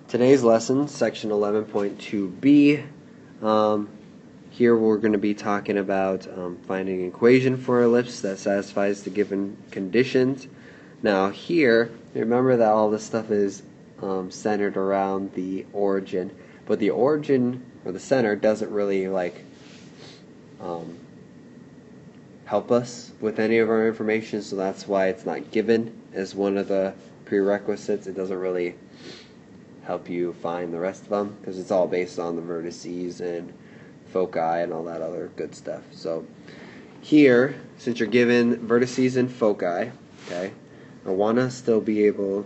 Today's lesson, section 11.2b. Here we're going to be talking about finding an equation for an ellipse that satisfies the given conditions. Now here, remember that all this stuff is centered around the origin, but the origin or the center doesn't really help us with any of our information, so that's why it's not given as one of the prerequisites. It doesn't really help you find the rest of them because it's all based on the vertices and foci and all that other good stuff. So here, since you're given vertices and foci, okay, I want to still be able,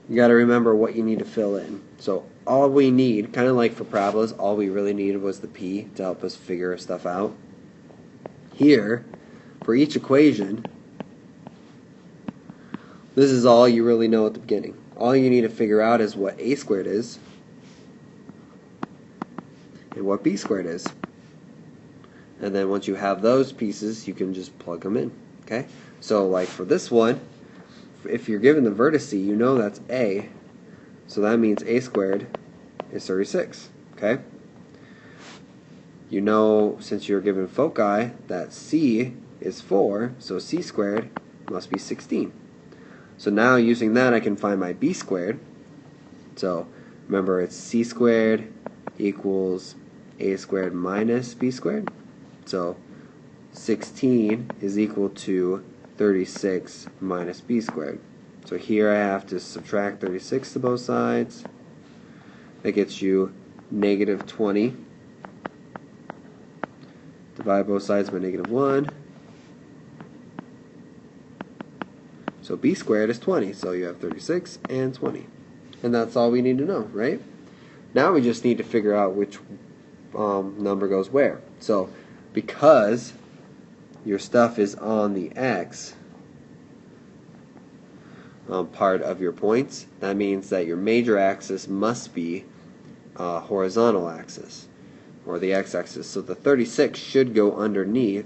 you got to remember what you need to fill in. So all we need, kind of like for parabolas, all we really needed was the p to help us figure stuff out. Here, for each equation, this is all you really know at the beginning. All you need to figure out is what a squared is and what b squared is. And then once you have those pieces, you can just plug them in. Okay? So like for this one, if you're given the vertice, you know that's a. So that means a squared is 36. Okay? You know, since you're given foci, that c is 4, so c squared must be 16. So now using that I can find my b squared. So remember it's c squared equals a squared minus b squared. So 16 is equal to 36 minus b squared. So here I have to subtract 36 to both sides. That gets you negative 20. Divide both sides by negative 1. So b squared is 20, so you have 36 and 20. And that's all we need to know, right? Now we just need to figure out which number goes where. So because your stuff is on the x part of your points, that means that your major axis must be horizontal axis, or the x-axis. So the 36 should go underneath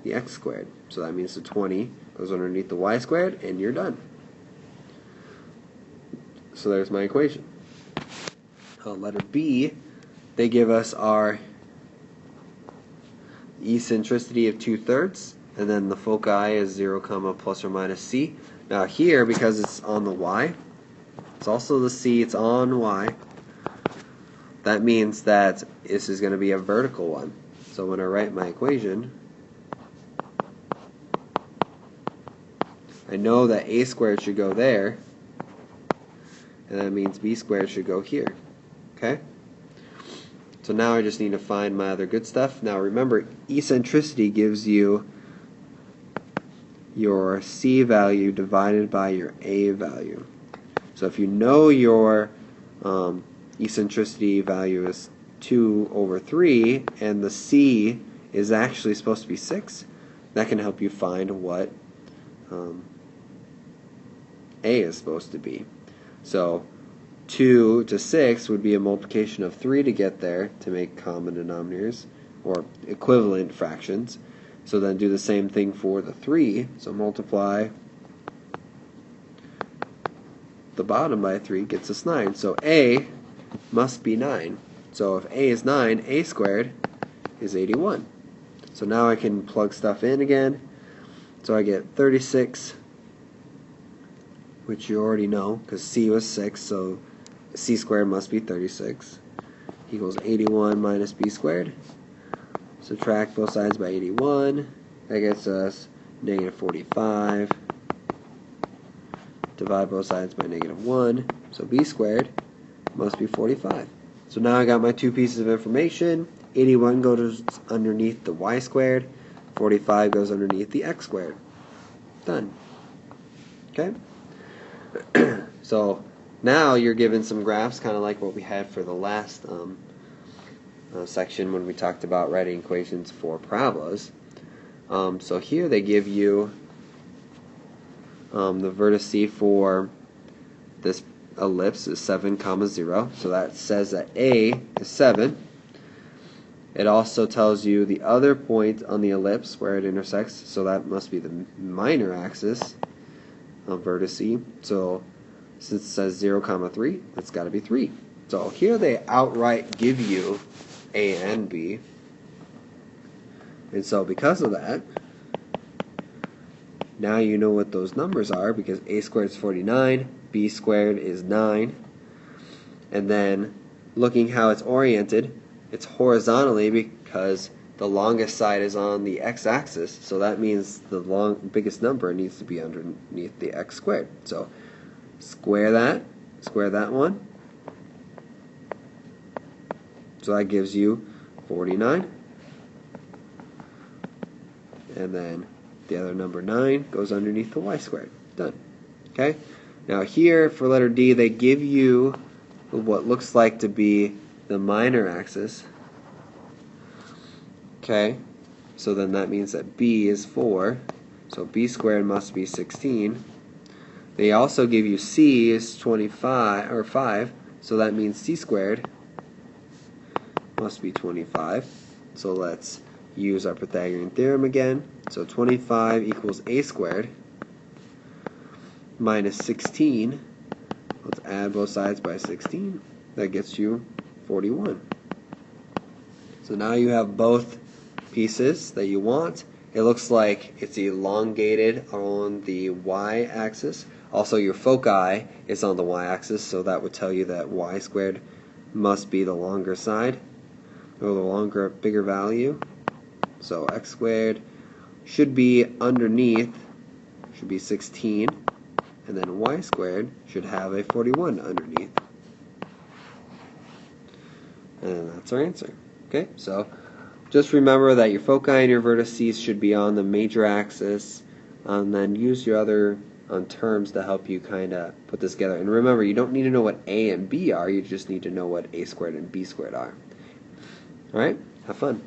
the x squared. So that means the 20 goes underneath the y squared, and you're done. So there's my equation. Letter B, they give us our eccentricity of 2/3, and then the foci is 0, plus or minus c. Now here, because it's on the y, it's also the c, it's on y. That means that this is going to be a vertical one. So when I write my equation, I know that a squared should go there, and that means b squared should go here. Okay? So now I just need to find my other good stuff. Now remember, eccentricity gives you your c value divided by your a value. So if you know your eccentricity value is 2/3 and the c is actually supposed to be 6, that can help you find what a is supposed to be. So 2 to 6 would be a multiplication of 3 to get there, to make common denominators or equivalent fractions. So then do the same thing for the 3. So multiply the bottom by 3 gets us 9. So a must be 9. So if a is 9, a squared is 81. So now I can plug stuff in again. So I get 36, which you already know because c was 6, so c squared must be 36, equals 81 minus b squared. Subtract both sides by 81. That gets us negative 45. Divide both sides by negative 1. So b squared must be 45. So now I got my two pieces of information. 81 goes underneath the y squared. 45 goes underneath the x squared. Done. Okay? So now you're given some graphs, kind of like what we had for the last section when we talked about writing equations for parabolas. So here they give you the vertice for this ellipse is 7, 0. So that says that a is 7. It also tells you the other point on the ellipse where it intersects, so that must be the minor axis of vertice. So Since it says 0, 3, it's got to be 3. So here they outright give you A and B. And so because of that, now you know what those numbers are, because A squared is 49, B squared is 9. And then looking how it's oriented, it's horizontally because the longest side is on the x-axis, so that means the biggest number needs to be underneath the x squared. So square that one. So that gives you 49. And then the other number 9 goes underneath the y squared. Done. Okay? Now here for letter D, they give you what looks like to be the minor axis. Okay? So then that means that B is 4. So B squared must be 16. They also give you C is 25 or 5. So that means C squared must be 25. So let's use our Pythagorean theorem again. So 25 equals A squared minus 16. Let's add both sides by 16. That gets you 41. So now you have both pieces that you want. It looks like it's elongated on the y-axis. Also, your foci is on the y-axis, so that would tell you that y squared must be the longer side, or the bigger value. So x squared should be underneath, should be 16, and then y squared should have a 41 underneath. And that's our answer. Okay, so just remember that your foci and your vertices should be on the major axis, and then use your other terms to help you kind of put this together. And remember, you don't need to know what A and B are, you just need to know what A squared and B squared are. Alright, have fun.